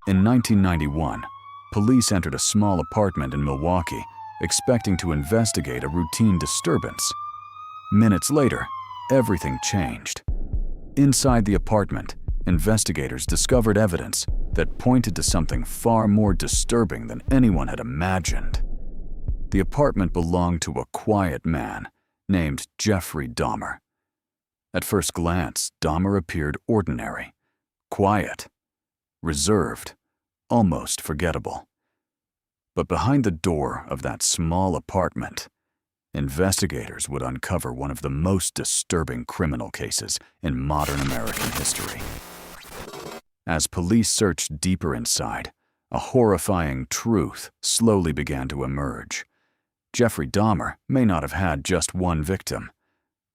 In 1991, police entered a small apartment in Milwaukee, expecting to investigate a routine disturbance. Minutes later, everything changed. Inside the apartment, investigators discovered evidence that pointed to something far more disturbing than anyone had imagined. The apartment belonged to a quiet man named Jeffrey Dahmer. At first glance, Dahmer appeared ordinary, quiet, reserved, almost forgettable. But behind the door of that small apartment, investigators would uncover one of the most disturbing criminal cases in modern American history. As police searched deeper inside, a horrifying truth slowly began to emerge. Jeffrey Dahmer may not have had just one victim,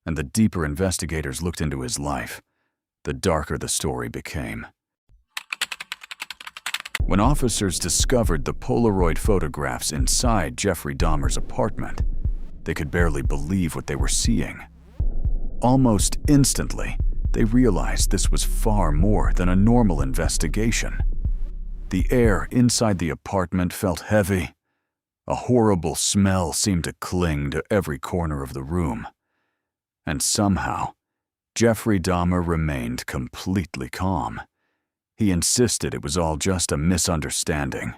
and the deeper investigators looked into his life, the darker the story became. When officers discovered the Polaroid photographs inside Jeffrey Dahmer's apartment, they could barely believe what they were seeing. Almost instantly, they realized this was far more than a normal investigation. The air inside the apartment felt heavy. A horrible smell seemed to cling to every corner of the room. And somehow, Jeffrey Dahmer remained completely calm. He insisted it was all just a misunderstanding.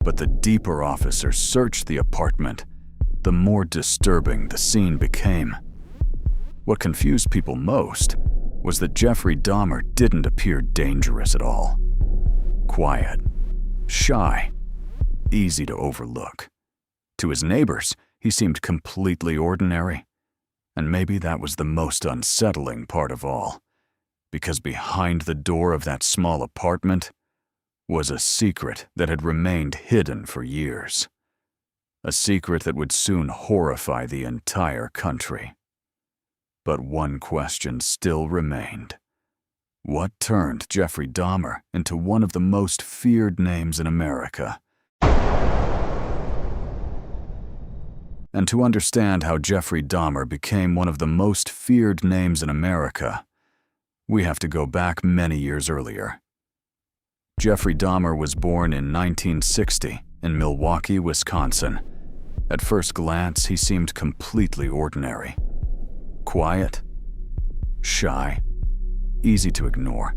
But the deeper officers searched the apartment, the more disturbing the scene became. What confused people most was that Jeffrey Dahmer didn't appear dangerous at all. Quiet, shy, easy to overlook. To his neighbors, he seemed completely ordinary. And maybe that was the most unsettling part of all, because behind the door of that small apartment was a secret that had remained hidden for years. A secret that would soon horrify the entire country. But one question still remained. What turned Jeffrey Dahmer into one of the most feared names in America? And to understand how Jeffrey Dahmer became one of the most feared names in America, we have to go back many years earlier. Jeffrey Dahmer was born in 1960 in Milwaukee, Wisconsin. At first glance, he seemed completely ordinary. Quiet, shy, easy to ignore.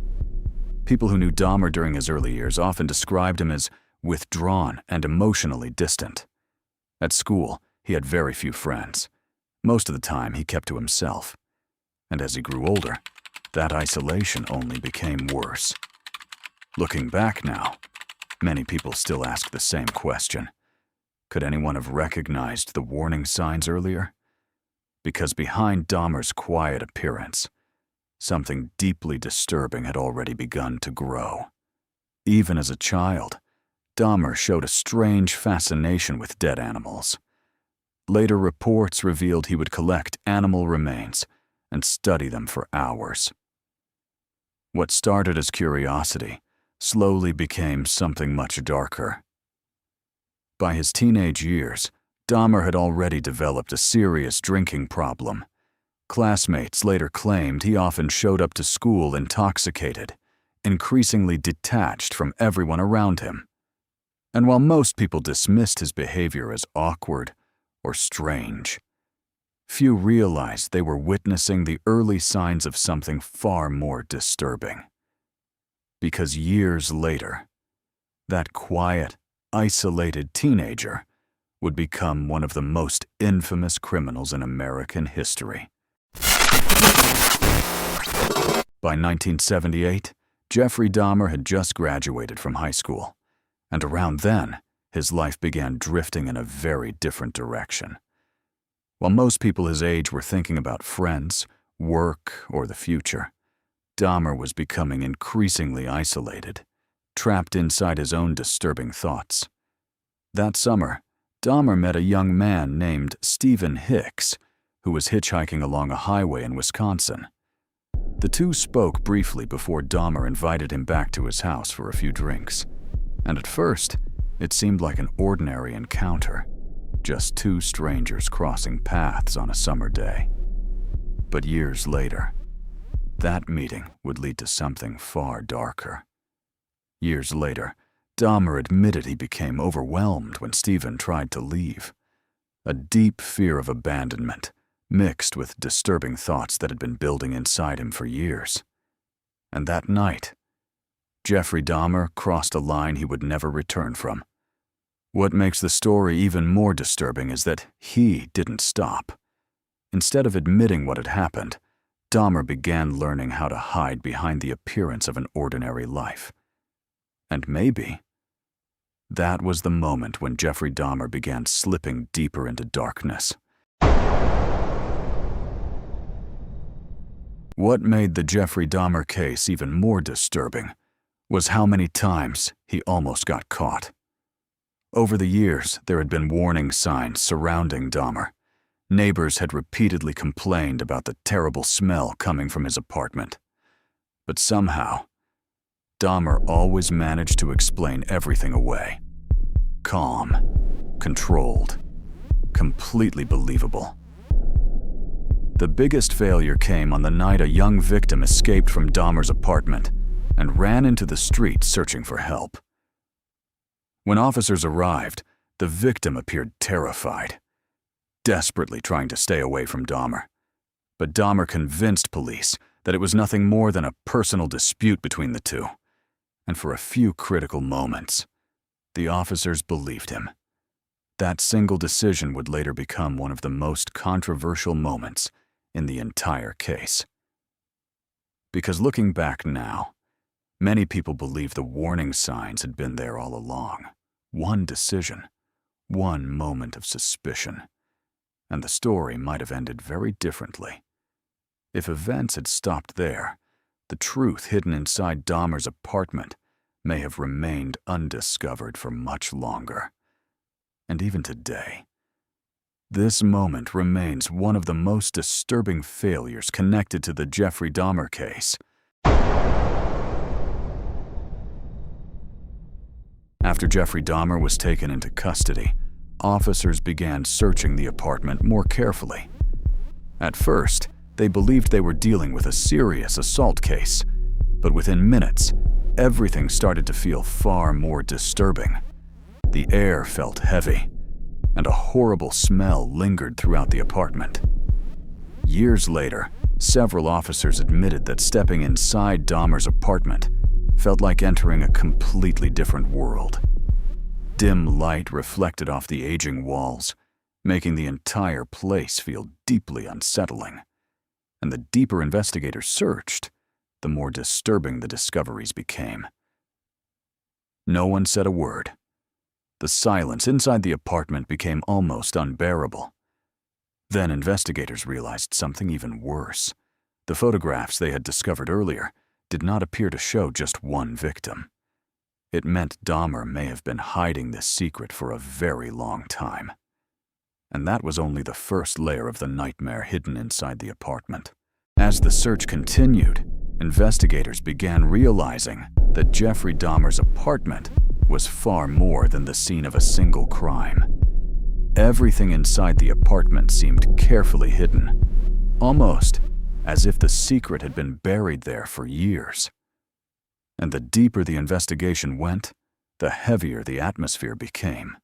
People who knew Dahmer during his early years often described him as withdrawn and emotionally distant. At school, he had very few friends. Most of the time, he kept to himself. And as he grew older, that isolation only became worse. Looking back now, many people still ask the same question. Could anyone have recognized the warning signs earlier? Because behind Dahmer's quiet appearance, something deeply disturbing had already begun to grow. Even as a child, Dahmer showed a strange fascination with dead animals. Later reports revealed he would collect animal remains and study them for hours. What started as curiosity slowly became something much darker. By his teenage years, Dahmer had already developed a serious drinking problem. Classmates later claimed he often showed up to school intoxicated, increasingly detached from everyone around him. And while most people dismissed his behavior as awkward or strange, few realized they were witnessing the early signs of something far more disturbing. Because years later, that quiet, isolated teenager would become one of the most infamous criminals in American history. By 1978, Jeffrey Dahmer had just graduated from high school, and around then, his life began drifting in a very different direction. While most people his age were thinking about friends, work, or the future, Dahmer was becoming increasingly isolated, trapped inside his own disturbing thoughts. That summer, Dahmer met a young man named Stephen Hicks, who was hitchhiking along a highway in Wisconsin. The two spoke briefly before Dahmer invited him back to his house for a few drinks. And at first, it seemed like an ordinary encounter, just two strangers crossing paths on a summer day. But years later, that meeting would lead to something far darker. Years later, Dahmer admitted he became overwhelmed when Stephen tried to leave. A deep fear of abandonment, mixed with disturbing thoughts that had been building inside him for years. And that night, Jeffrey Dahmer crossed a line he would never return from. What makes the story even more disturbing is that he didn't stop. Instead of admitting what had happened, Dahmer began learning how to hide behind the appearance of an ordinary life. And maybe that was the moment when Jeffrey Dahmer began slipping deeper into darkness. What made the Jeffrey Dahmer case even more disturbing was how many times he almost got caught. Over the years, there had been warning signs surrounding Dahmer. Neighbors had repeatedly complained about the terrible smell coming from his apartment. But somehow, Dahmer always managed to explain everything away. Calm, controlled, completely believable. The biggest failure came on the night a young victim escaped from Dahmer's apartment and ran into the street searching for help. When officers arrived, the victim appeared terrified, desperately trying to stay away from Dahmer. But Dahmer convinced police that it was nothing more than a personal dispute between the two. And for a few critical moments, the officers believed him. That single decision would later become one of the most controversial moments in the entire case. Because looking back now, many people believe the warning signs had been there all along. One decision, one moment of suspicion, and the story might have ended very differently. If events had stopped there, the truth hidden inside Dahmer's apartment may have remained undiscovered for much longer. And even today, this moment remains one of the most disturbing failures connected to the Jeffrey Dahmer case. After Jeffrey Dahmer was taken into custody, officers began searching the apartment more carefully. At first, they believed they were dealing with a serious assault case, but within minutes, everything started to feel far more disturbing. The air felt heavy, and a horrible smell lingered throughout the apartment. Years later, several officers admitted that stepping inside Dahmer's apartment felt like entering a completely different world. Dim light reflected off the aging walls, making the entire place feel deeply unsettling. And the deeper investigators searched, the more disturbing the discoveries became. No one said a word. The silence inside the apartment became almost unbearable. Then investigators realized something even worse. The photographs they had discovered earlier did not appear to show just one victim. It meant Dahmer may have been hiding this secret for a very long time. And that was only the first layer of the nightmare hidden inside the apartment. As the search continued, investigators began realizing that Jeffrey Dahmer's apartment was far more than the scene of a single crime. Everything inside the apartment seemed carefully hidden, almost as if the secret had been buried there for years. And the deeper the investigation went, the heavier the atmosphere became.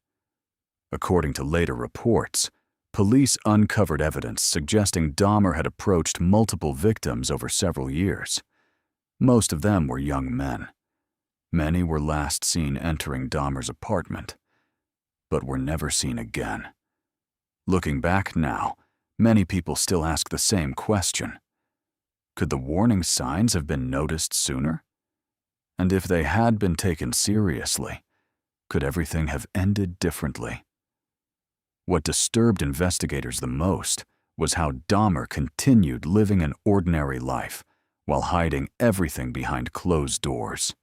According to later reports, police uncovered evidence suggesting Dahmer had approached multiple victims over several years. Most of them were young men. Many were last seen entering Dahmer's apartment, but were never seen again. Looking back now, many people still ask the same question. Could the warning signs have been noticed sooner? And if they had been taken seriously, could everything have ended differently? What disturbed investigators the most was how Dahmer continued living an ordinary life while hiding everything behind closed doors.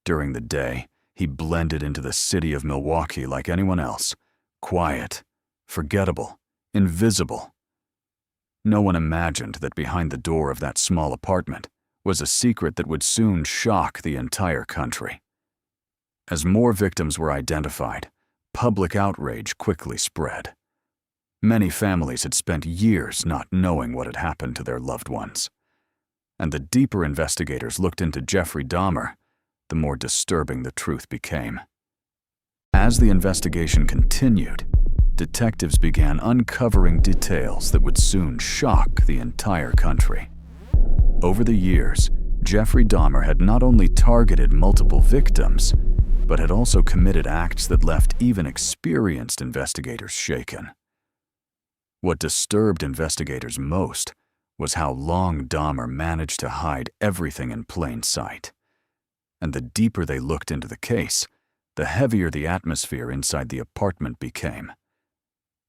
During the day, he blended into the city of Milwaukee like anyone else, quiet, forgettable, invisible. No one imagined that behind the door of that small apartment was a secret that would soon shock the entire country. As more victims were identified, public outrage quickly spread. Many families had spent years not knowing what had happened to their loved ones. And the deeper investigators looked into Jeffrey Dahmer, the more disturbing the truth became. As the investigation continued, detectives began uncovering details that would soon shock the entire country. Over the years, Jeffrey Dahmer had not only targeted multiple victims, but had also committed acts that left even experienced investigators shaken. What disturbed investigators most was how long Dahmer managed to hide everything in plain sight. And the deeper they looked into the case, the heavier the atmosphere inside the apartment became.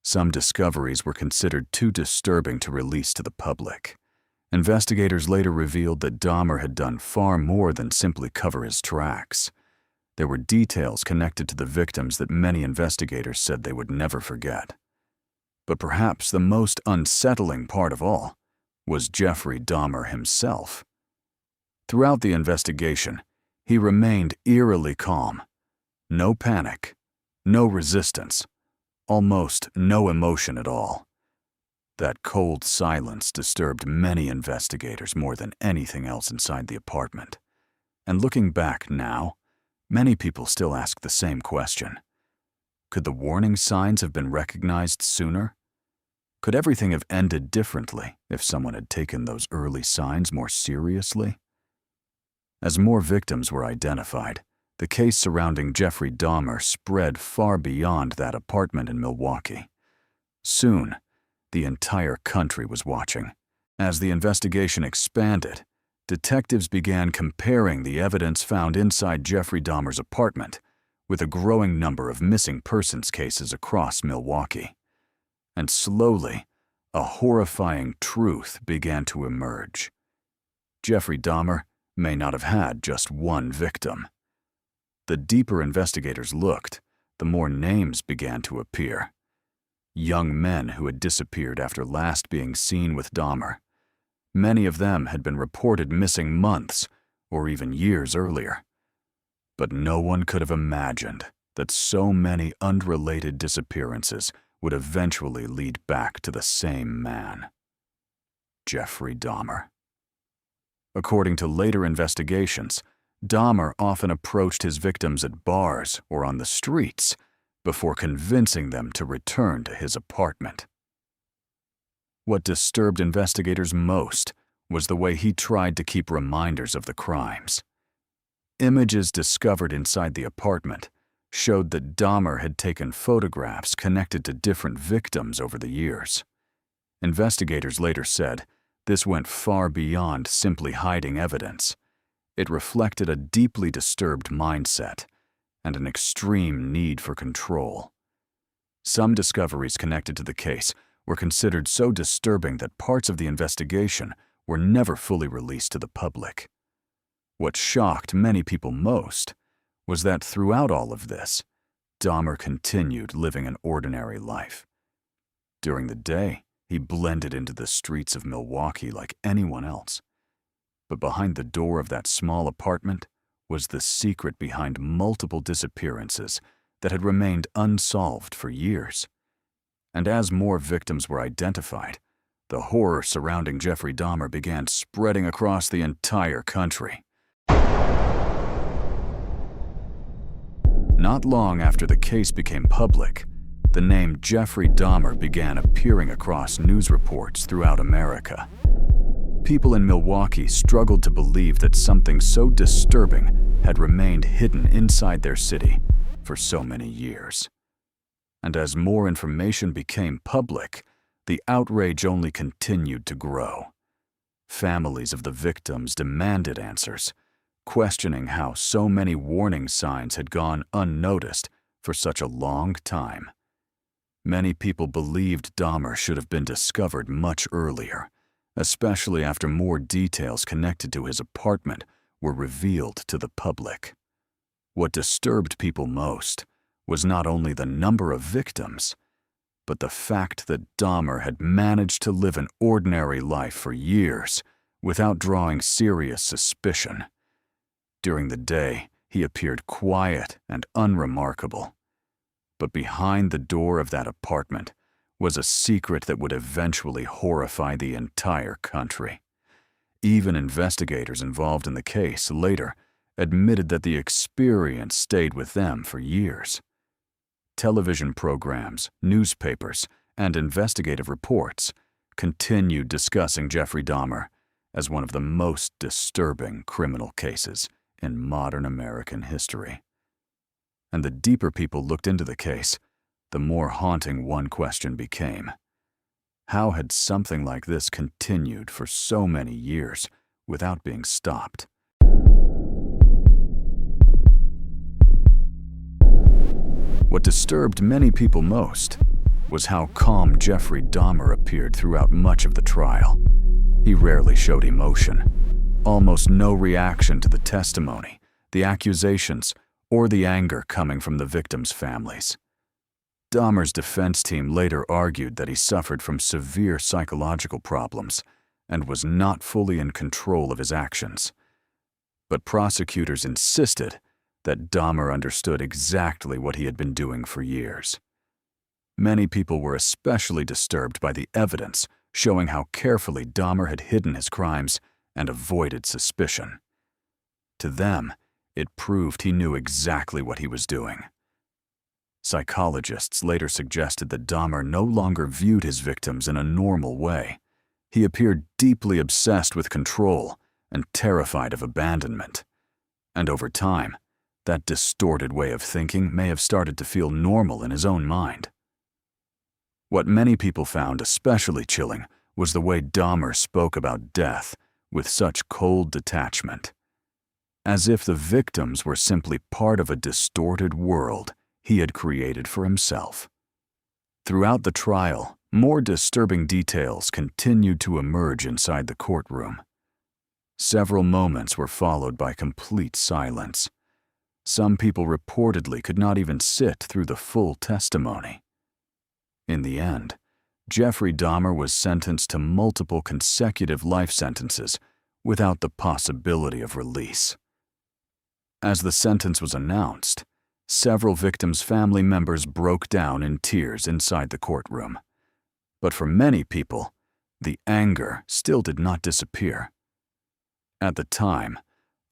Some discoveries were considered too disturbing to release to the public. Investigators later revealed that Dahmer had done far more than simply cover his tracks. There were details connected to the victims that many investigators said they would never forget. But perhaps the most unsettling part of all was Jeffrey Dahmer himself. Throughout the investigation, he remained eerily calm. No panic, no resistance, almost no emotion at all. That cold silence disturbed many investigators more than anything else inside the apartment. And looking back now, many people still ask the same question. Could the warning signs have been recognized sooner? Could everything have ended differently if someone had taken those early signs more seriously? As more victims were identified, the case surrounding Jeffrey Dahmer spread far beyond that apartment in Milwaukee. Soon, the entire country was watching. As the investigation expanded, detectives began comparing the evidence found inside Jeffrey Dahmer's apartment with a growing number of missing persons cases across Milwaukee. And slowly, a horrifying truth began to emerge. Jeffrey Dahmer may not have had just one victim. The deeper investigators looked, the more names began to appear. Young men who had disappeared after last being seen with Dahmer. Many of them had been reported missing months or even years earlier. But no one could have imagined that so many unrelated disappearances would eventually lead back to the same man, Jeffrey Dahmer. According to later investigations, Dahmer often approached his victims at bars or on the streets before convincing them to return to his apartment. What disturbed investigators most was the way he tried to keep reminders of the crimes. Images discovered inside the apartment showed that Dahmer had taken photographs connected to different victims over the years. Investigators later said this went far beyond simply hiding evidence. It reflected a deeply disturbed mindset and an extreme need for control. Some discoveries connected to the case were considered so disturbing that parts of the investigation were never fully released to the public. What shocked many people most was that throughout all of this, Dahmer continued living an ordinary life. During the day, he blended into the streets of Milwaukee like anyone else. But behind the door of that small apartment was the secret behind multiple disappearances that had remained unsolved for years. And as more victims were identified, the horror surrounding Jeffrey Dahmer began spreading across the entire country. Not long after the case became public, the name Jeffrey Dahmer began appearing across news reports throughout America. People in Milwaukee struggled to believe that something so disturbing had remained hidden inside their city for so many years. And as more information became public, the outrage only continued to grow. Families of the victims demanded answers, questioning how so many warning signs had gone unnoticed for such a long time. Many people believed Dahmer should have been discovered much earlier, especially after more details connected to his apartment were revealed to the public. What disturbed people most was not only the number of victims, but the fact that Dahmer had managed to live an ordinary life for years without drawing serious suspicion. During the day, he appeared quiet and unremarkable. But behind the door of that apartment was a secret that would eventually horrify the entire country. Even investigators involved in the case later admitted that the experience stayed with them for years. Television programs, newspapers, and investigative reports continued discussing Jeffrey Dahmer as one of the most disturbing criminal cases in modern American history. And the deeper people looked into the case, the more haunting one question became. How had something like this continued for so many years without being stopped? What disturbed many people most was how calm Jeffrey Dahmer appeared throughout much of the trial. He rarely showed emotion, almost no reaction to the testimony, the accusations, or the anger coming from the victims' families. Dahmer's defense team later argued that he suffered from severe psychological problems and was not fully in control of his actions. But prosecutors insisted that Dahmer understood exactly what he had been doing for years. Many people were especially disturbed by the evidence showing how carefully Dahmer had hidden his crimes and avoided suspicion. To them, it proved he knew exactly what he was doing. Psychologists later suggested that Dahmer no longer viewed his victims in a normal way. He appeared deeply obsessed with control and terrified of abandonment. And over time, that distorted way of thinking may have started to feel normal in his own mind. What many people found especially chilling was the way Dahmer spoke about death with such cold detachment, as if the victims were simply part of a distorted world he had created for himself. Throughout the trial, more disturbing details continued to emerge inside the courtroom. Several moments were followed by complete silence. Some people reportedly could not even sit through the full testimony. In the end, Jeffrey Dahmer was sentenced to multiple consecutive life sentences without the possibility of release. As the sentence was announced, several victims' family members broke down in tears inside the courtroom. But for many people, the anger still did not disappear. At the time,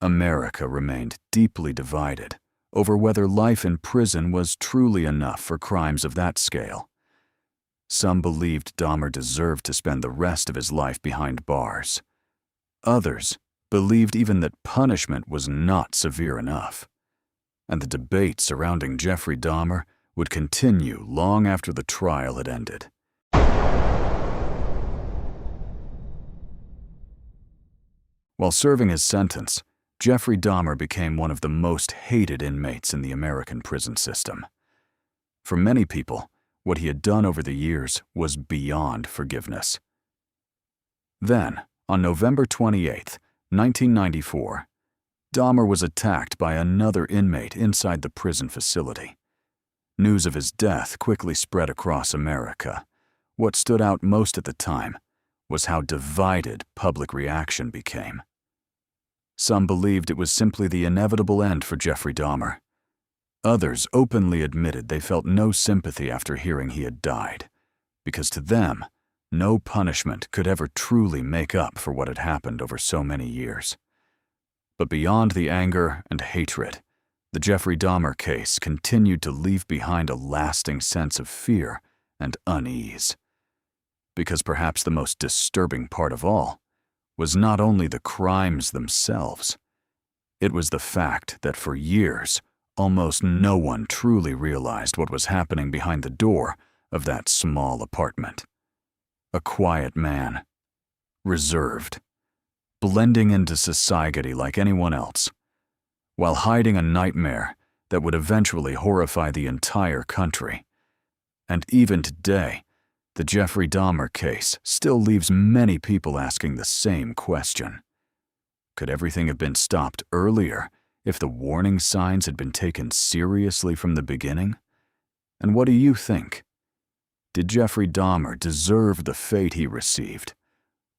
America remained deeply divided over whether life in prison was truly enough for crimes of that scale. Some believed Dahmer deserved to spend the rest of his life behind bars. Others believed even that punishment was not severe enough. And the debate surrounding Jeffrey Dahmer would continue long after the trial had ended. While serving his sentence, Jeffrey Dahmer became one of the most hated inmates in the American prison system. For many people, what he had done over the years was beyond forgiveness. Then, on November 28, 1994, Dahmer was attacked by another inmate inside the prison facility. News of his death quickly spread across America. What stood out most at the time was how divided public reaction became. Some believed it was simply the inevitable end for Jeffrey Dahmer. Others openly admitted they felt no sympathy after hearing he had died, because to them, no punishment could ever truly make up for what had happened over so many years. But beyond the anger and hatred, the Jeffrey Dahmer case continued to leave behind a lasting sense of fear and unease. Because perhaps the most disturbing part of all was not only the crimes themselves, it was the fact that for years, almost no one truly realized what was happening behind the door of that small apartment. A quiet man, reserved, blending into society like anyone else, while hiding a nightmare that would eventually horrify the entire country. And even today, the Jeffrey Dahmer case still leaves many people asking the same question. Could everything have been stopped earlier if the warning signs had been taken seriously from the beginning? And what do you think? Did Jeffrey Dahmer deserve the fate he received?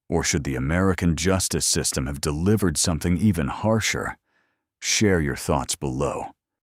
Or should the American justice system have delivered something even harsher? Share your thoughts below.